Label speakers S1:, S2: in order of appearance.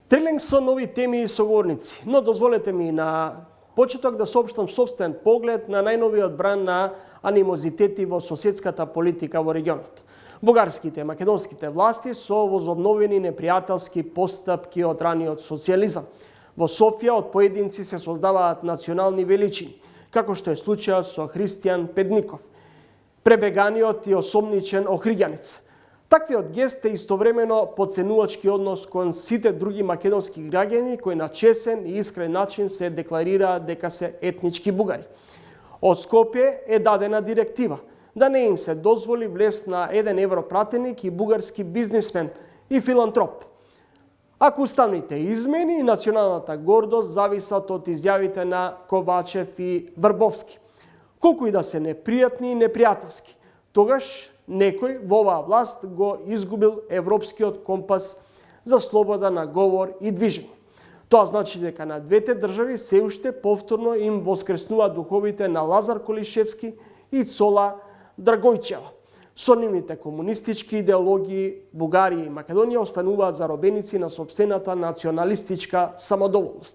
S1: Трилинг со нови теми и соговорници, но дозволете ми на почеток да соопштам собствен поглед на најновиот бран на анимозитети во соседската политика во регионот. Бугарските и македонските власти со возобновени непријателски постапки од раниот социјализам. Во Софија од поединци се создаваат национални величини, како што е случајот со Христијан Педников, пребеганиот и осомничен охриѓанец. Таквиот гест е истовремено подценувачки однос кон сите други македонски граѓани кои на чесен и искрен начин се декларираат дека се етнички бугари. Од Скопје е дадена директива да не им се дозволи влез на еден европратеник и бугарски бизнисмен и филантроп. Ако уставните измени и националната гордост зависат од изјавите на Ковачев и Врбовски, колку и да се непријатни и непријателски, тогаш некој во оваа власт го изгубил европскиот компас за слобода на говор и движење. Тоа значи дека на двете држави се уште повторно им воскреснува духовите на Лазар Колишевски и Цола Драгојчева. Со нивните комунистички идеологии Бугарија и Македонија остануваат заробеници на сопствената националистичка самодоволност.